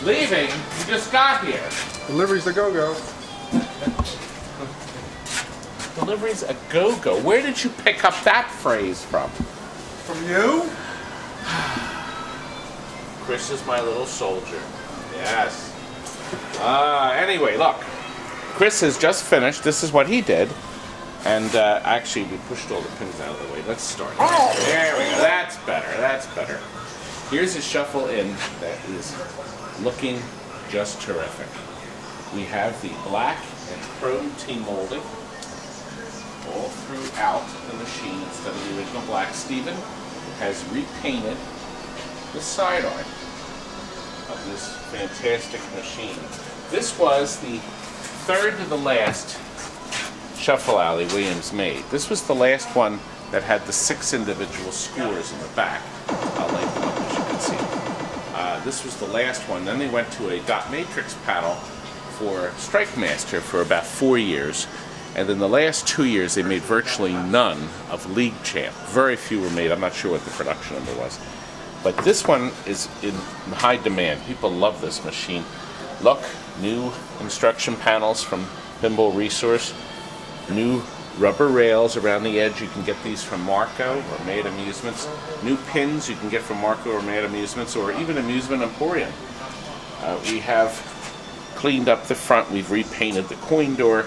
Leaving? You just got here. Delivery's the go-go. Delivery's a go-go. Where did you pick up that phrase from? From you? Chris is my little soldier. Yes. Anyway, look. Chris has just finished. This is what he did. And actually, we pushed all the pins out of the way. Let's start. There we go. That's better. That's better. Here's a shuffle in that is looking just terrific. We have the black and chrome T-molding all throughout the machine instead of the original black. Steven has repainted the side art of this fantastic machine. This was the third to the last Shuffle Alley Williams made. This was the last one that had the 6 individual scores in the back. I'll lay them up as you can see. This was the last one. Then they went to a dot matrix panel for Strike Master for about 4 years. And then the last 2 years they made virtually none of League Champ. Very few were made. I'm not sure what the production number was. But this one is in high demand. People love this machine. Look, new instruction panels from Pinball Resource. New rubber rails around the edge. You can get these from Marco or Mad Amusements. New pins you can get from Marco or Mad Amusements or even Amusement Emporium. We have cleaned up the front. We've repainted the coin door.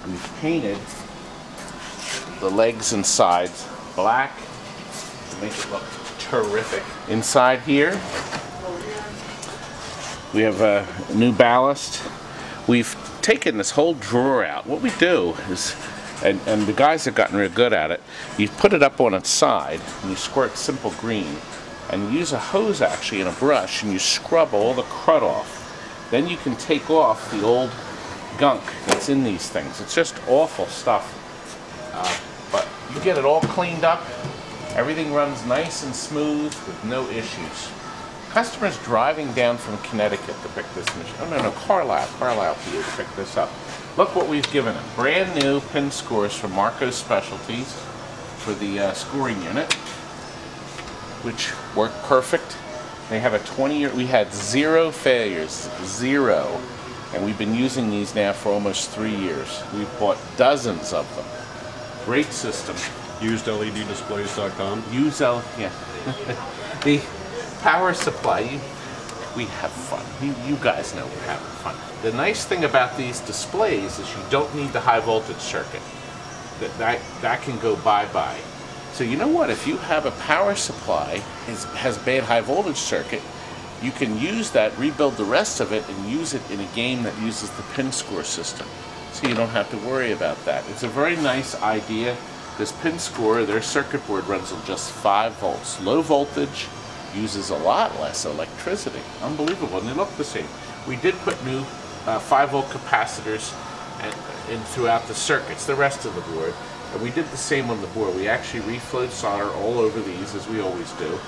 We've painted the legs and sides black to make it look terrific. Inside here we have a new ballast. We've taken this whole drawer out. What we do is, and the guys have gotten real good at it, you put it up on its side and you squirt simple green and you use a hose actually and a brush and you scrub all the crud off. Then you can take off the old gunk that's in these things. It's just awful stuff. But you get it all cleaned up. Everything runs nice and smooth with no issues. Customers driving down from Connecticut to pick this machine. Oh no, Carlisle PA to pick this up. Look what we've given them. Brand new pin scores from Marco Specialties for the scoring unit, which work perfect. They have a 20-year, we had 0 failures, 0. And we've been using these now for almost 3 years. We've bought dozens of them. Great system. UsedLEDdisplays.com. Yeah. The power supply, we have fun. You guys know we're having fun. The nice thing about these displays is you don't need the high voltage circuit. That can go bye-bye. So you know what? If you have a power supply has bad high voltage circuit, you can use that, rebuild the rest of it, and use it in a game that uses the pin score system. So you don't have to worry about that. It's a very nice idea. This pin score, their circuit board runs on just 5 volts. Low voltage, uses a lot less electricity. Unbelievable, and they look the same. We did put new 5-volt capacitors in throughout the circuits, the rest of the board. And we did the same on the board. We actually reflowed solder all over these, as we always do.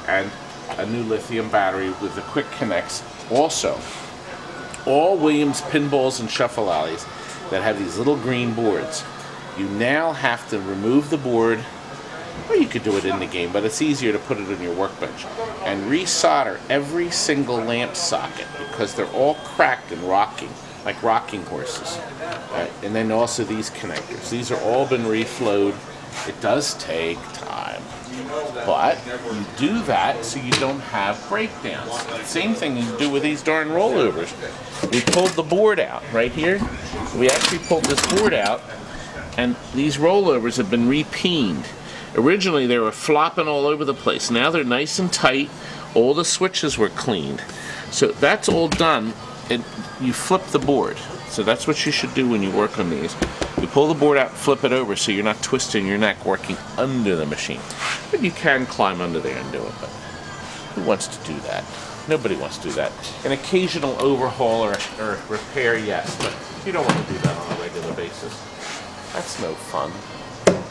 And a new lithium battery with the quick connects. Also, all Williams pinballs and shuffle alleys that have these little green boards, you now have to remove the board, or you could do it in the game, but it's easier to put it on your workbench, and resolder every single lamp socket because they're all cracked and rocking, like rocking horses. And then also these connectors. These are all been reflowed. It does take time, but you do that so you don't have breakdowns. Same thing you do with these darn rollovers. We pulled the board out right here. We actually pulled this board out, and these rollovers have been repeened. Originally they were flopping all over the place. Now they're nice and tight. All the switches were cleaned. So that's all done, and you flip the board. So that's what you should do when you work on these. You pull the board out and flip it over so you're not twisting your neck working under the machine. But you can climb under there and do it, but who wants to do that? Nobody wants to do that. An occasional overhaul or repair, yes, but you don't want to do that on a regular basis. That's no fun.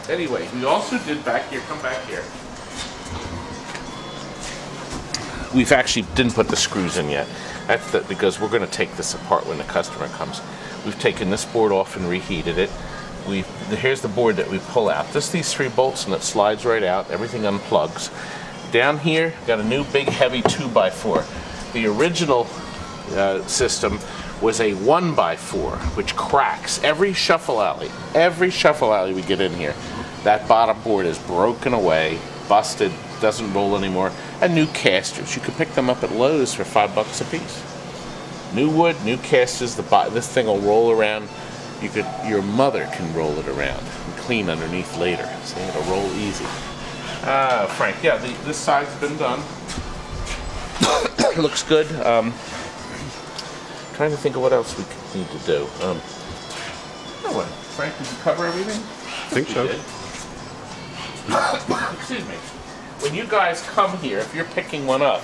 Anyway, we also did back here, come back here. We've actually didn't put the screws in yet. That's because we're going to take this apart when the customer comes. We've taken this board off and reheated it. Here's the board that we pull out. Just these 3 bolts, and it slides right out. Everything unplugs. Down here, got a new big heavy 2x4. The original system was a 1x4, which cracks. Every shuffle alley we get in here, that bottom board is broken away, busted, doesn't roll anymore, and new casters. You can pick them up at Lowe's for $5 a piece. New wood, new casters. This thing will roll around. Your mother can roll it around and clean underneath later, so it'll roll easy. Frank, yeah, this side's been done. Looks good. Trying to think of what else we need to do. Frank, did you cover everything? I think so. Excuse me. When you guys come here, if you're picking one up,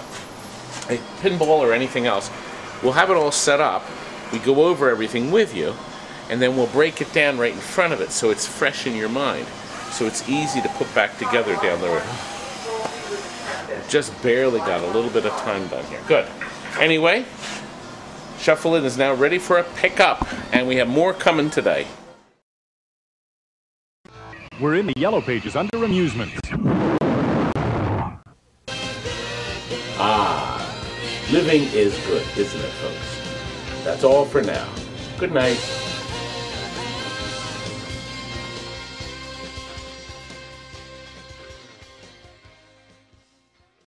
a pinball or anything else, we'll have it all set up. We go over everything with you, and then we'll break it down right in front of it so it's fresh in your mind. So it's easy to put back together down the road. Just barely got a little bit of time done here. Good. Anyway, Shuffle-In is now ready for a pickup, and we have more coming today. We're in the yellow pages under amusements. Living is good, isn't it, folks? That's all for now. Good night.